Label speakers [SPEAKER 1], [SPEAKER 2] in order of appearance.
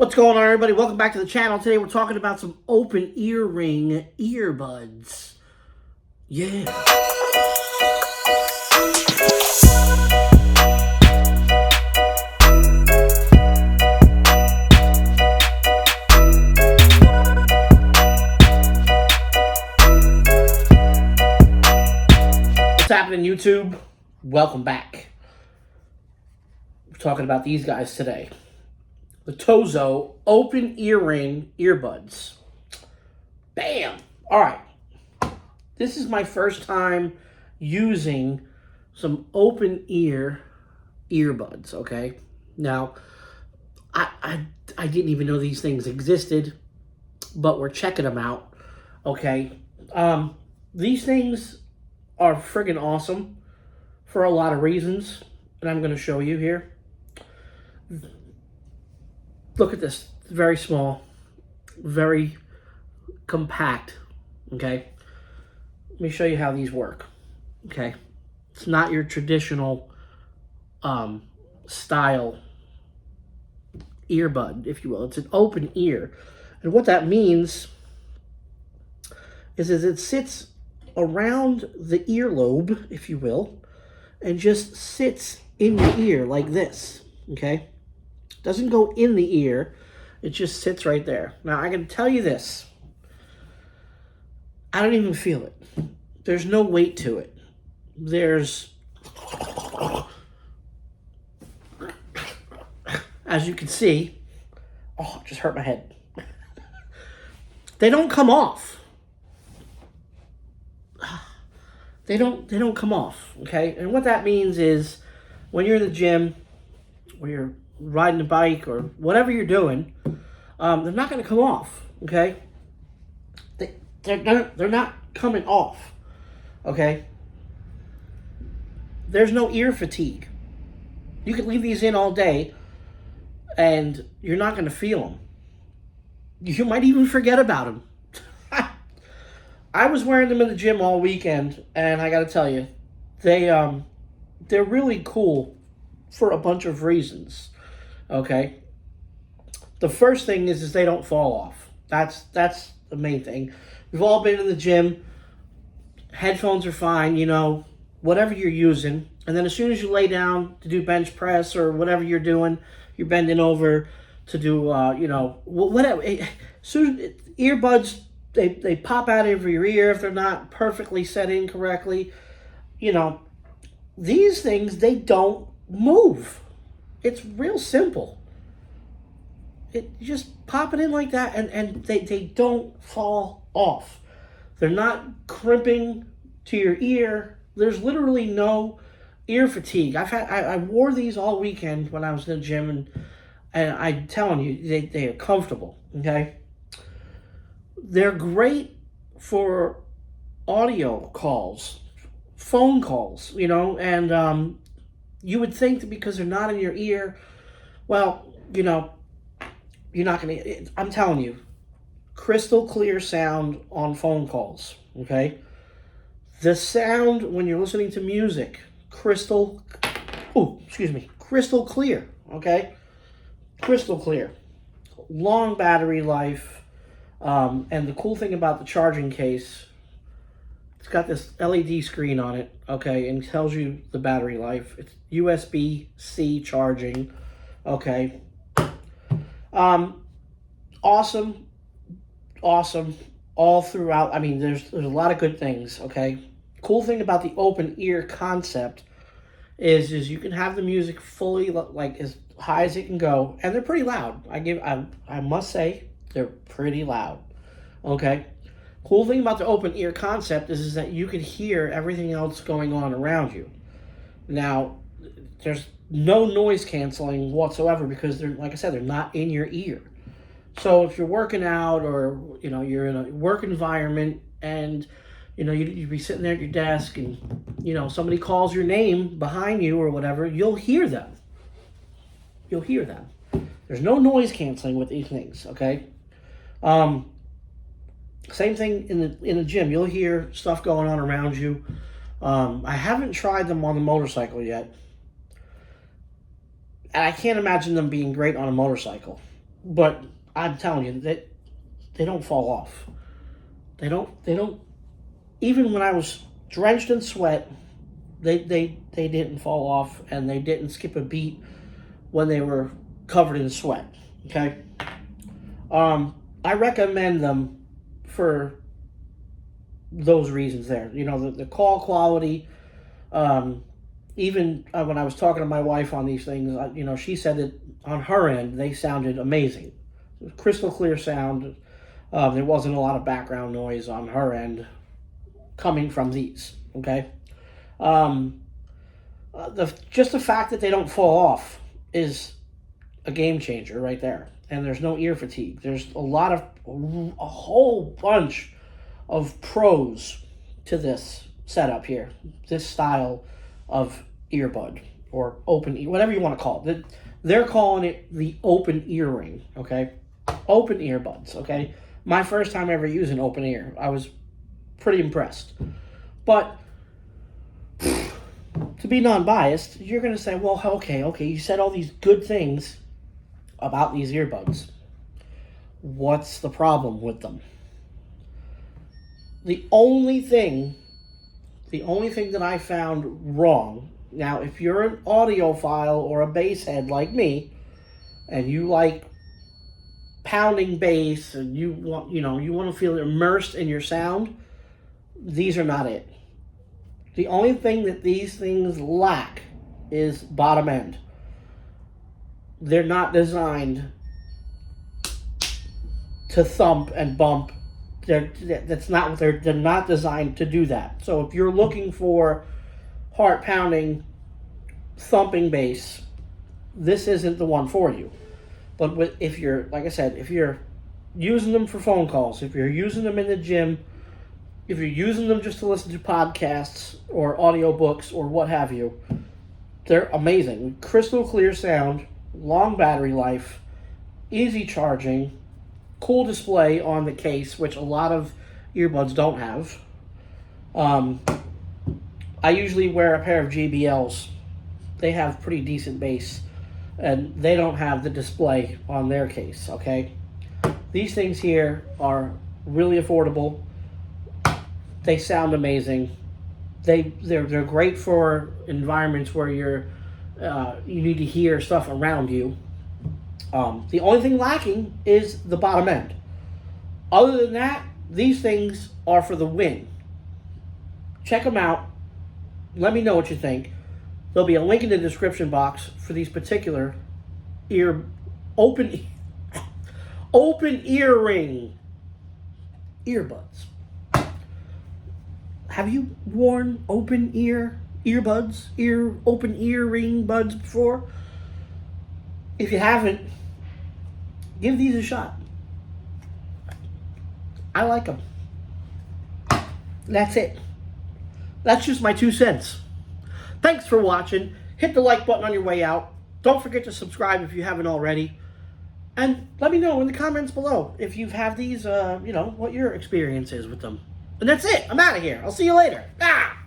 [SPEAKER 1] What's going on, everybody? Welcome back to the channel. Today we're talking about some OpenEarRing earbuds. Yeah. What's happening, YouTube? Welcome back. We're talking about these guys today. The TOZO OpenEarRing earbuds. Bam! Alright. This is my first time using some open ear earbuds, okay? Now, I didn't even know these things existed, but we're checking them out, okay? These things are friggin' awesome for a lot of reasons, and I'm going to show you here. Look at this. It's very small, very compact, okay? Let me show you how these work, okay? It's not your traditional style earbud, if you will. It's an open ear. And what that means is it sits around the earlobe, if you will, and just sits in your ear like this, okay? Doesn't go in the ear. It just sits right there. Now, I can tell you this. I don't even feel it. There's no weight to it. There's... As you can see... Oh, it just hurt my head. They don't come off. They don't come off, okay? And what that means is when you're in the gym, or you're riding a bike, or whatever you're doing, they're not going to come off, okay? They're not coming off, okay? There's no ear fatigue. You can leave these in all day, and you're not going to feel them. You might even forget about them. I was wearing them in the gym all weekend, and I got to tell you, they're really cool for a bunch of reasons. Okay, the first thing is they don't fall off. That's the main thing. We've all been in the gym. Headphones are fine, you know, whatever you're using. And then as soon as you lay down to do bench press or whatever you're doing, you're bending over to do, you know, whatever. Soon earbuds, they pop out of your ear if they're not perfectly set in correctly. You know, these things, they don't move. It's real simple. You just pop it in like that, and they don't fall off. They're not crimping to your ear. There's literally no ear fatigue. I wore these all weekend when I was in the gym, and I'm telling you, they are comfortable, okay? They're great for audio calls, phone calls, you know, and you would think that because they're not in your ear, well, you know, you're not going to... I'm telling you, crystal clear sound on phone calls, okay? The sound when you're listening to music, crystal clear, okay? Crystal clear. Long battery life. And the cool thing about the charging case, it's got this LED screen on it, okay, and it tells you the battery life. It's USB-C charging, okay. Awesome all throughout. I mean, there's a lot of good things, okay. Cool thing about the open ear concept is you can have the music fully, like, as high as it can go, and they're pretty loud. I must say, they're pretty loud, okay. Cool thing about the open ear concept is that you can hear everything else going on around you. Now, there's no noise canceling whatsoever because they're, like I said, they're not in your ear. So if you're working out, or you know, you're in a work environment, and you know, you'd be sitting there at your desk, and you know, somebody calls your name behind you or whatever, you'll hear them. You'll hear them. There's no noise canceling with these things, okay? Same thing in the gym. You'll hear stuff going on around you. I haven't tried them on the motorcycle yet. And I can't imagine them being great on a motorcycle. But I'm telling you that they don't fall off. They don't. Even when I was drenched in sweat, they didn't fall off, and they didn't skip a beat when they were covered in sweat. Okay. I recommend them for those reasons there. You know, the call quality. Even when I was talking to my wife on these things, you know, she said that on her end, they sounded amazing. Crystal clear sound. There wasn't a lot of background noise on her end coming from these, okay? Just the fact that they don't fall off is a game changer right there. And there's no ear fatigue. There's a whole bunch of pros to this setup here, this style of earbud or open ear, whatever you want to call it. They're calling it the OpenEarRing, okay? Open earbuds, okay? My first time ever using open ear, I was pretty impressed. But to be non-biased, you're going to say, well, okay, you said all these good things about these earbuds. What's the problem with them? The only thing that I found wrong, now if you're an audiophile or a bass head like me, and you like pounding bass and you want to feel immersed in your sound, these are not it. The only thing that these things lack is bottom end. They're not designed to thump and bump. They're not designed to do that. So if you're looking for heart pounding, thumping bass, this isn't the one for you. But if you're, like I said, if you're using them for phone calls, if you're using them in the gym, if you're using them just to listen to podcasts or audiobooks or what have you, they're amazing. Crystal clear sound, long battery life, easy charging, cool display on the case, which a lot of earbuds don't have. I usually wear a pair of JBLs. They have pretty decent bass, and they don't have the display on their case, okay? These things here are really affordable. They sound amazing. They're great for environments where you need to hear stuff around you. The only thing lacking is the bottom end. Other than that, these things are for the win. Check them out. Let me know what you think. There'll be a link in the description box for these particular open EarRing earbuds. Have you worn open earbuds, open EarRing buds before? If you haven't, give these a shot. I like them. That's it. That's just my 2 cents. Thanks for watching. Hit the like button on your way out. Don't forget to subscribe if you haven't already. And let me know in the comments below if you have these, what your experience is with them. And that's it. I'm out of here. I'll see you later. Ah!